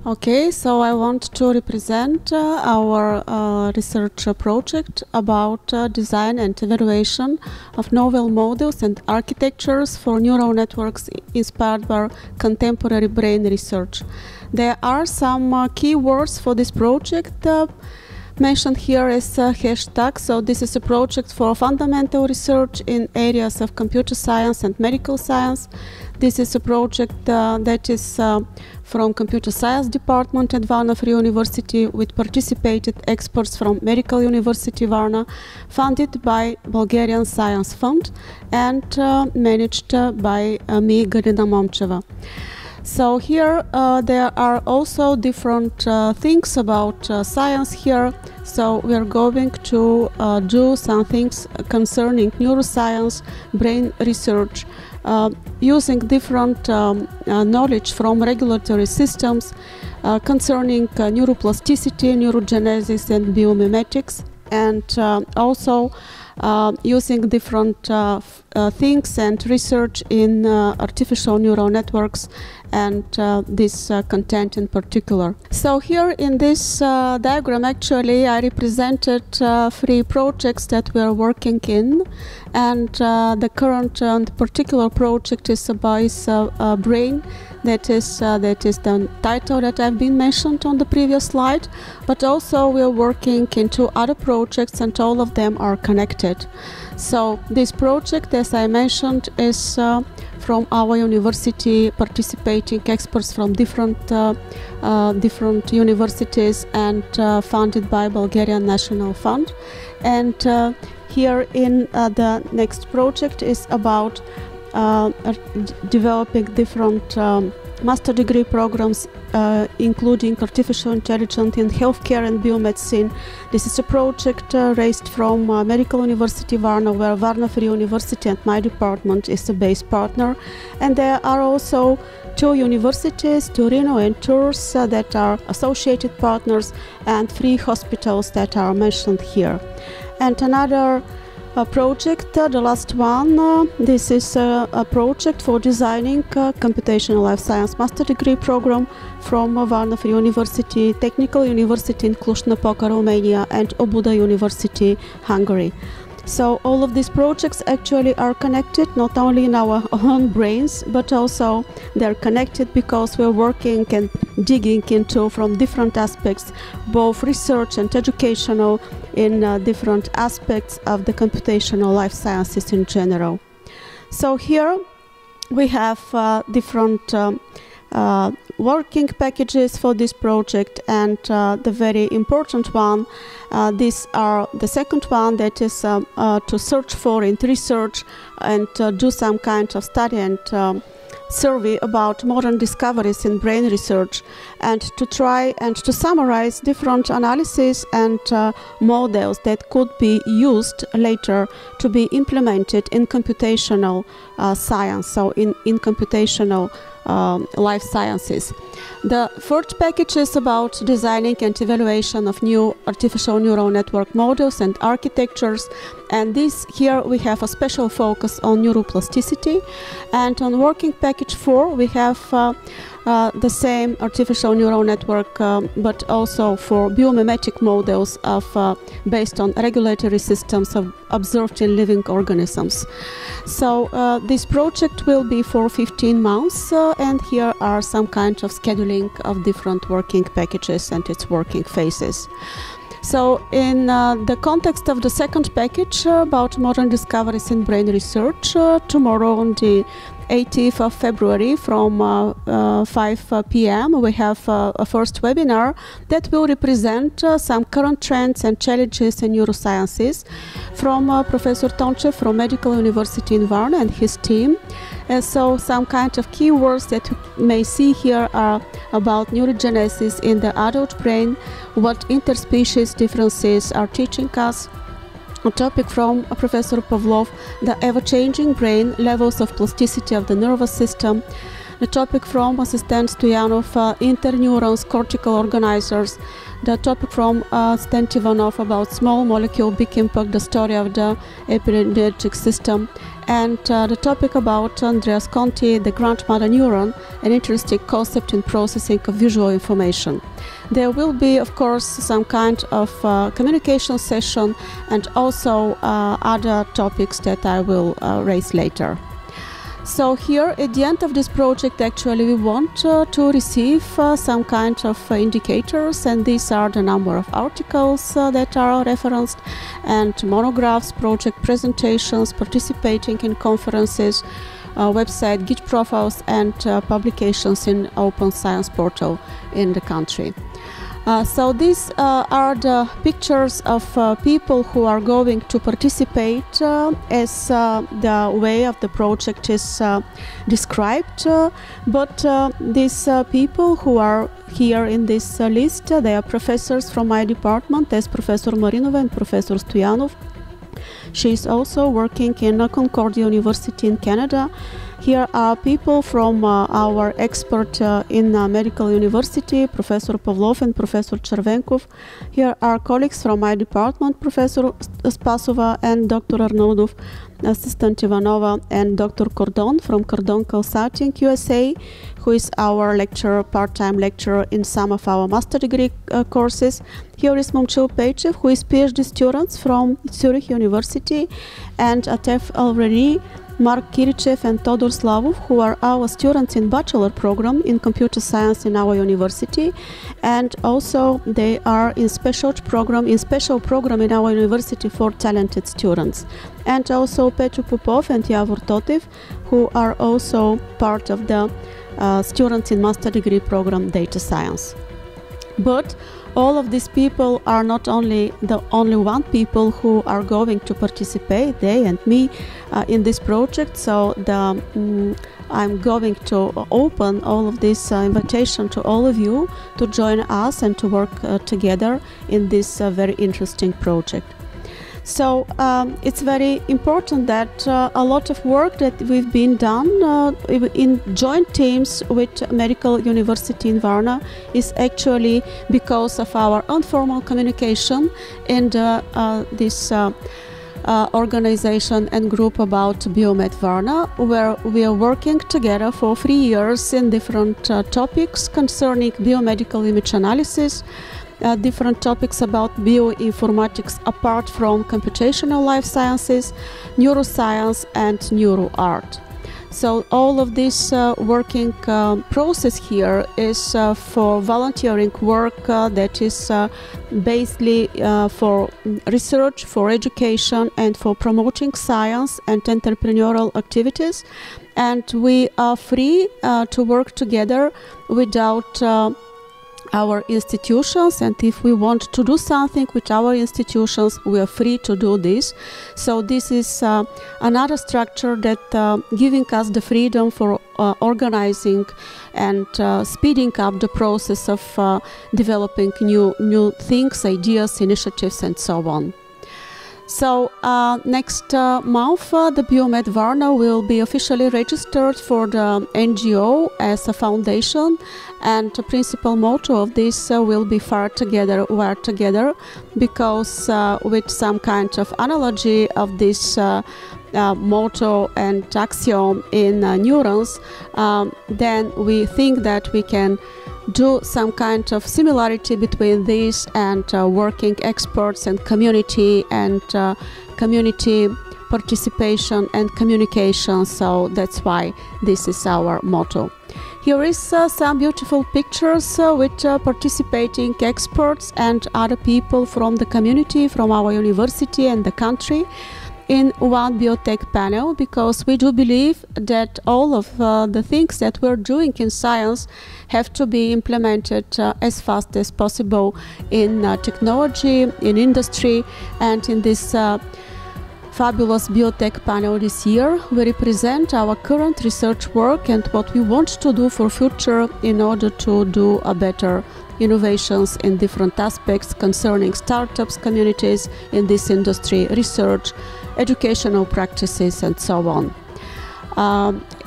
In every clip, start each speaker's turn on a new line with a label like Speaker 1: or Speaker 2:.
Speaker 1: Okay, so I want to represent our research project about design and evaluation of novel models and architectures for neural networks inspired by contemporary brain research. There are some keywords for this project mentioned here as hashtag. So this is a project for fundamental research in areas of computer science and medical science. This is a project that is from Computer Science Department at Varna Free University with participated experts from Medical University Varna, funded by Bulgarian Science Fund and managed by me, Galina Momcheva. So here there are also different things about science here. So we are going to do some things concerning neuroscience, brain research, using different knowledge from regulatory systems concerning neuroplasticity, neurogenesis and biomimetics, and also using different things and research in artificial neural networks and this content in particular. So here in this diagram actually I represented 3 projects that we are working in, and the current and particular project is about BrAiNN. That is the title that I've been mentioned on the previous slide, but also we are working in 2 other projects and all of them are connected. So this project, as I mentioned, is from our university, participating experts from different universities and funded by Bulgarian National Fund. And here in the next project is about developing different master degree programs, including artificial intelligence in healthcare and biomedicine. This is a project raised from Medical University Varna, where Varna Free University and my department is a base partner. And there are also 2 universities, Torino and Tours, that are associated partners, and 3 hospitals that are mentioned here. And another project, the last one, this is a project for designing a computational life science master degree program from Varna Free University, Technical University in Cluj-Napoca, Romania, and Obuda University, Hungary. So all of these projects actually are connected not only in our own brains, but also they're connected because we're working and digging into from different aspects, both research and educational, in different aspects of the computational life sciences in general. So here we have different working packages for this project, and the very important one, these are the second one, that is to search for and research and do some kind of study and survey about modern discoveries in brain research, and to try and to summarize different analyses and models that could be used later to be implemented in computational science, so in computational life sciences. The third package is about designing and evaluation of new artificial neural network models and architectures, and this here we have a special focus on neuroplasticity. And on working package 4 we have the same artificial neural network, but also for biomimetic models of based on regulatory systems observed in living organisms. So this project will be for 15 months, and here are some kind of scheduling of different working packages and its working phases. So in the context of the second package about modern discoveries in brain research, tomorrow on the 18th of February from 5 p.m. we have a first webinar that will represent some current trends and challenges in neurosciences from Professor Tonchev from Medical University in Varna and his team. So some kind of keywords that you may see here are about neurogenesis in the adult brain, what interspecies differences are teaching us, a topic from Professor Pavlov, the ever-changing brain, levels of plasticity of the nervous system, the topic from assistant Stoyanov, interneurons, cortical organizers, the topic from assistant Ivanov about small molecule, big impact, the story of the epigenetic system, and the topic about Andreas Conti, the grandmother neuron, an interesting concept in processing of visual information. There will be, of course, some kind of communication session and also other topics that I will raise later. So here at the end of this project, actually we want to receive some kind of indicators, and these are the number of articles that are referenced, and monographs, project presentations, participating in conferences, website, Git profiles, and publications in Open Science Portal in the country. So these are the pictures of people who are going to participate as the way of the project is described. But these people who are here in this list, they are professors from my department, as Professor Marinova and Professor Stoyanov. She is also working in Concordia University in Canada. Here are people from our expert in Medical University, Professor Pavlov and Professor Chervenkov. Here are colleagues from my department, Professor Spasova and Dr. Arnoldov, Assistant Ivanova and Dr. Cordon from Cordon Consulting USA, who is our lecturer, part-time lecturer in some of our master degree courses. Here is Momchil Peichev, who is PhD students from Zurich University, and Atef Alreri, Mark Kirichev and Todor Slavov, who are our students in bachelor program in computer science in our university, and also they are in special program in our university for talented students. And also Petru Popov and Yavor Totev, who are also part of the students in master degree program data science. But all of these people are not only the only one people who are going to participate, they and me, in this project. So I'm going to open all of this invitation to all of you to join us and to work together in this very interesting project. So it's very important that a lot of work that we've been done in joint teams with Medical University in Varna is actually because of our informal communication in this organization and group about Biomed Varna, where we are working together for 3 years in different topics concerning biomedical image analysis, different topics about bioinformatics apart from computational life sciences, neuroscience, and neuroart. So all of this working process here is for volunteering work that is basically for research, for education, and for promoting science and entrepreneurial activities. And we are free to work together without our institutions, and if we want to do something with our institutions, we are free to do this. So this is another structure that giving us the freedom for organizing and speeding up the process of developing new things, ideas, initiatives, and so on. So next month, the Biomed Varna will be officially registered for the NGO as a foundation, and the principal motto of this will be "Far Together, We're Together," because with some kind of analogy of this motto and axiom in neurons, then we think that we can do some kind of similarity between this and working experts and community participation and communication. So that's why this is our motto. Here is some beautiful pictures with participating experts and other people from the community, from our university and the country, in one biotech panel, because we do believe that all of the things that we're doing in science have to be implemented as fast as possible in technology, in industry, and in this fabulous biotech panel this year, we represent our current research work and what we want to do for future in order to do a better innovations in different aspects concerning startups, communities in this industry, research, educational practices, and so on.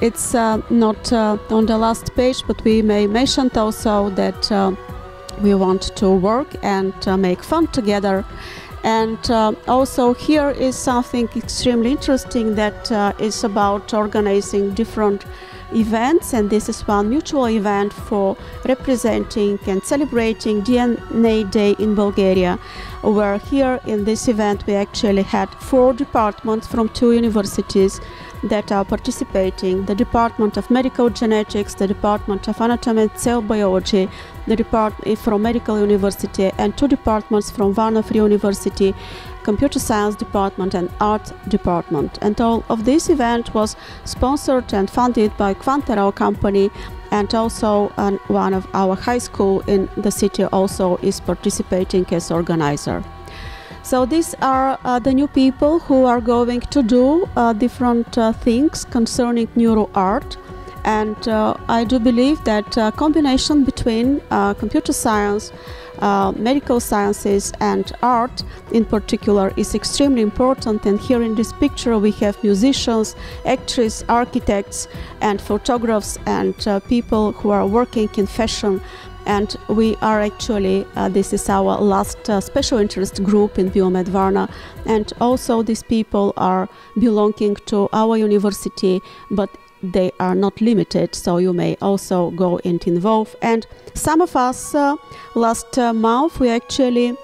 Speaker 1: It's not on the last page, but we may mention also that we want to work and make fun together. And also here is something extremely interesting that is about organizing different events, and this is one mutual event for representing and celebrating DNA Day in Bulgaria, where here in this event we actually had 4 departments from 2 universities that are participating: the Department of Medical Genetics, the Department of Anatomy and Cell Biology, the department from Medical University, and 2 departments from Varna Free University, Computer Science Department and Art Department. And all of this event was sponsored and funded by Quantera, our company, and also one of our high school in the city also is participating as organizer. So these are the new people who are going to do different things concerning neuro art. And I do believe that a combination between computer science, medical sciences and art in particular is extremely important. And here in this picture we have musicians, actors, architects and photographers and people who are working in fashion. And we are actually, this is our last special interest group in Biomed Varna, and also these people are belonging to our university, but they are not limited, so you may also go and involve. And some of us last month we actually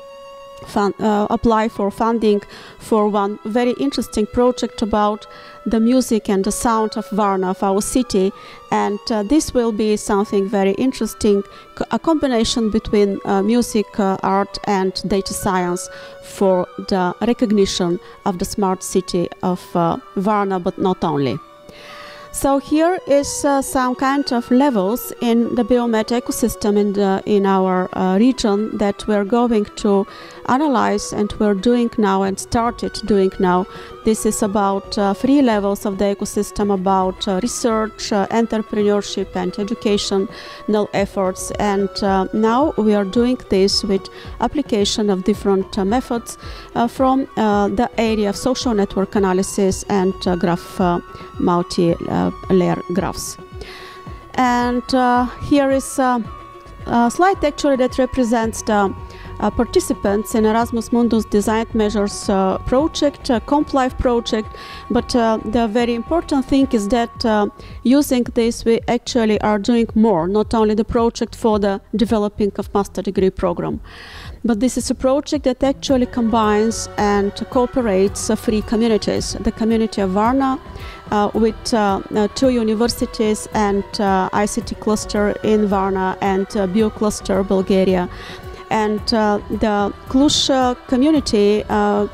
Speaker 1: apply for funding for one very interesting project about the music and the sound of Varna, of our city, and this will be something very interesting, a combination between music, art and data science for the recognition of the smart city of Varna, but not only. So here is some kind of levels in the biomed ecosystem in our region that we're going to analyze, and we're doing now and started doing now. This is about 3 levels of the ecosystem, about research, entrepreneurship and educational efforts, and now we are doing this with application of different methods from the area of social network analysis and graph multi-layer graphs. And here is a slide actually that represents the participants in Erasmus Mundus Designed Measures project, CompLife project, but the very important thing is that using this we actually are doing more, not only the project for the developing of master degree program, but this is a project that actually combines and cooperates 3 communities: the community of Varna with 2 universities and ICT cluster in Varna and Bio cluster Bulgaria, and the Cluj community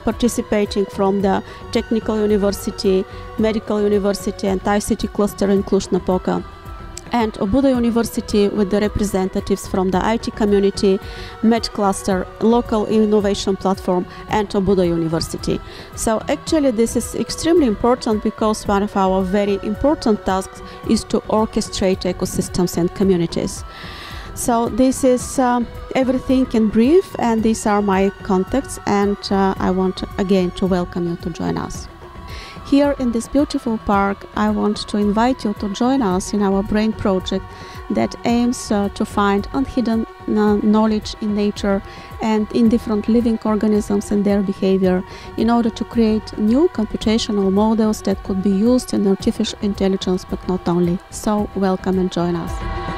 Speaker 1: participating from the Technical University, Medical University and ICT cluster in Cluj-Napoca, and Obuda University with the representatives from the IT community, Med cluster, local innovation platform and Obuda University. So actually this is extremely important because one of our very important tasks is to orchestrate ecosystems and communities. So this is everything in brief, and these are my contacts, and I want again to welcome you to join us. Here in this beautiful park, I want to invite you to join us in our BrAiNN project that aims to find unhidden knowledge in nature and in different living organisms and their behavior in order to create new computational models that could be used in artificial intelligence, but not only. So welcome and join us.